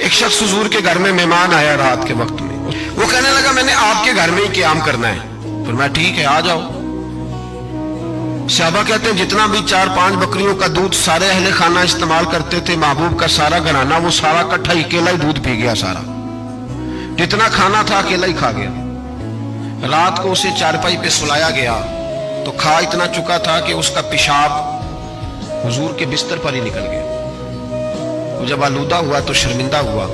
ایک شخص حضور کے گھر میں مہمان آیا رات کے وقت میں، وہ کہنے لگا میں نے آپ کے گھر میں ہی قیام کرنا ہے۔ فرمایا ٹھیک ہے آ جاؤ۔ صحابہ کہتے ہیں جتنا بھی 4-5 بکریوں کا دودھ سارے اہل خانہ استعمال کرتے تھے، محبوب کا سارا گھرانہ وہ سارا کٹھا اکیلا ہی دودھ پی گیا، سارا جتنا کھانا تھا اکیلا ہی کھا گیا۔ رات کو اسے چارپائی پہ سلایا گیا تو کھا اتنا چکا تھا کہ اس کا پیشاب حضور کے بستر پر ہی نکل گیا۔ وہ جب آلودہ ہوا تو شرمندہ ہوا،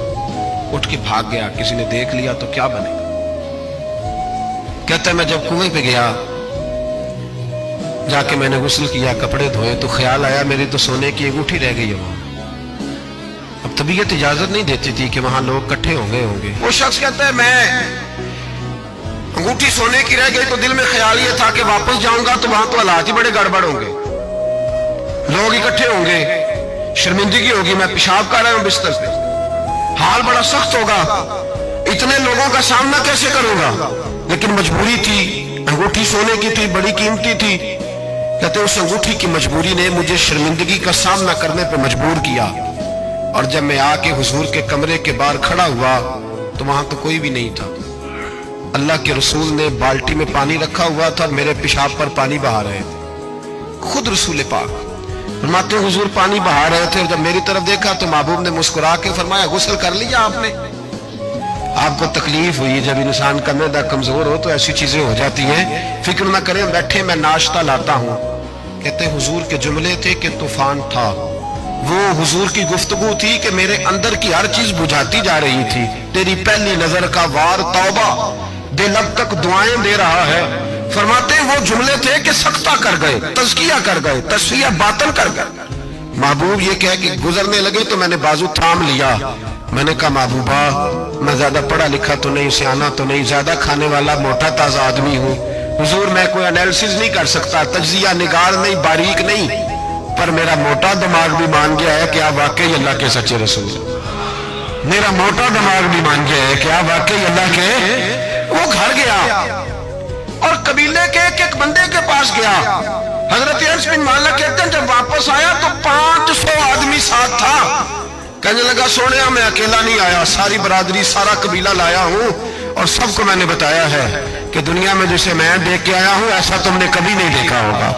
اٹھ کے بھاگ گیا، کسی نے دیکھ لیا تو کیا بنے گا۔ کہتا ہے میں جب کنویں پہ گیا، جا کے میں نے غسل کیا، کپڑے دھوئے تو خیال آیا میری تو سونے کی انگوٹھی رہ گئی ہے وہاں۔ اب طبیعت اجازت نہیں دیتی تھی کہ وہاں لوگ کٹھے ہوں گے۔ وہ شخص کہتا ہے میں انگوٹھی سونے کی رہ گئی تو دل میں خیال یہ تھا کہ واپس جاؤں گا تو وہاں تو حالات ہی بڑے گڑبڑ ہوں گے، لوگ اکٹھے ہوں گے، شرمندگی ہوگی، میں پیشاب کر رہا ہوں بستر پہ، حال بڑا سخت ہوگا، اتنے لوگوں کا سامنا کیسے کروں گا۔ لیکن مجبوری تھی، انگوٹھی سونے کی تھی، بڑی قیمتی تھی۔ کہتے اس انگوٹھی کی مجبوری نے مجھے شرمندگی کا سامنا کرنے پہ مجبور کیا، اور جب میں آ کے حضور کے کمرے کے باہر کھڑا ہوا تو وہاں تو کوئی بھی نہیں تھا۔ اللہ کے رسول نے بالٹی میں پانی رکھا ہوا تھا اور میرے پیشاب پر پانی بہا رہے تھے۔ خود رسول پاک فرماتے ہیں حضور پانی بہا رہے تھے اور جب میری طرف دیکھا تو محبوب نے مسکرا کے فرمایا غسل کر لیا آپ نے؟ آپ کو تکلیف ہوئی، جب انسان کا معدہ کمزور ہو تو ایسی چیزیں ہو جاتی ہیں، فکر نہ کریں، بیٹھے میں ناشتہ لاتا ہوں۔ کہتے ہیں حضور کے جملے تھے کہ طوفان تھا، وہ حضور کی گفتگو تھی کہ میرے اندر کی ہر چیز بجھاتی جا رہی تھی۔ تیری پہلی نظر کا وار توبہ، دل اب تک دعائیں دے رہا ہے۔ فرماتے ہیں وہ جملے تھے کہ سختہ کر گئے، تزکیہ کر گئے، تصفیہ باطن کر گئے۔ محبوب یہ کہہ کہ گزرنے لگے تو میں نے بازو تھام لیا، میں نے کہا محبوبہ میں زیادہ پڑھا لکھا تو نہیں، سیانا تو نہیں، زیادہ کھانے والا موٹا تازہ آدمی ہوں، حضور میں کوئی انالیسز نہیں کر سکتا، تجزیہ نگار نہیں، باریک نہیں، پر میرا موٹا دماغ بھی مان گیا ہے کہ آپ واقعی اللہ کے سچے رسول ہیں۔ میرا موٹا دماغ بھی مان گیا ہے کہ آپ واقعی اللہ کے۔ وہ گھر گیا اور قبیلے کے ایک بندے کے پاس گیا۔ حضرت انس بن مالک کہتے ہیں جب واپس آیا تو 500 آدمی ساتھ تھا۔ کہنے لگا سونیا میں اکیلا نہیں آیا، ساری برادری سارا قبیلہ لایا ہوں اور سب کو میں نے بتایا ہے کہ دنیا میں جسے میں دیکھ کے آیا ہوں ایسا تم نے کبھی نہیں دیکھا ہوگا،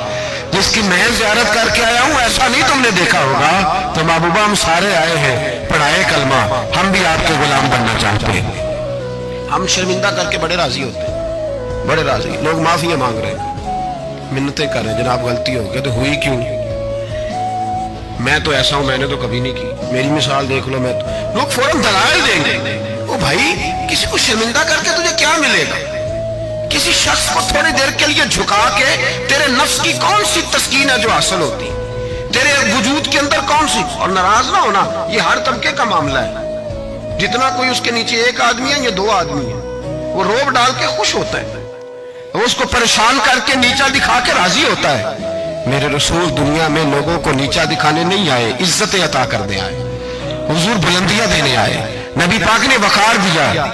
جس کی میں زیارت کر کے آیا ہوں ایسا نہیں تم نے دیکھا ہوگا۔ تو محبوبہ ہم سارے آئے ہیں، پڑھائے کلمہ، ہم بھی آپ کے غلام بننا چاہتے ہیں۔ ہم شرمندہ کر کے بڑے راضی ہوتے ہیں، بڑے راضی، لوگ معافیاں مانگ رہے ہیں، منتیں کر رہے ہیں جناب غلطی ہو گئی تو ہوئی کیوں، میں تو ایسا ہوں، میں نے تو کبھی نہیں کی، میری مثال دیکھ لو، میں تو لوگ فوراً دلائل دیں گے۔ او بھائی کسی کو شرمندہ کر کے تجھے کیا ملے گا؟ کسی شخص کو تھوڑی دیر کے لیے جھکا کے تیرے نفس کی کون سی تسکین ہے جو حاصل ہوتی، تیرے وجود کے اندر کون سی؟ اور ناراض نہ ہونا، یہ ہر طبقے کا معاملہ ہے، جتنا کوئی اس کے نیچے ایک آدمی ہے یا 2 آدمی ہے، وہ روب ڈال کے خوش ہوتا ہے، وہ اس کو پریشان کر کے نیچا دکھا کے راضی ہوتا ہے۔ میرے رسول دنیا میں لوگوں کو نیچا دکھانے نہیں آئے، عزت عطا کرنے آئے، حضور بلندیاں دینے آئے، نبی پاک نے وقار دیا۔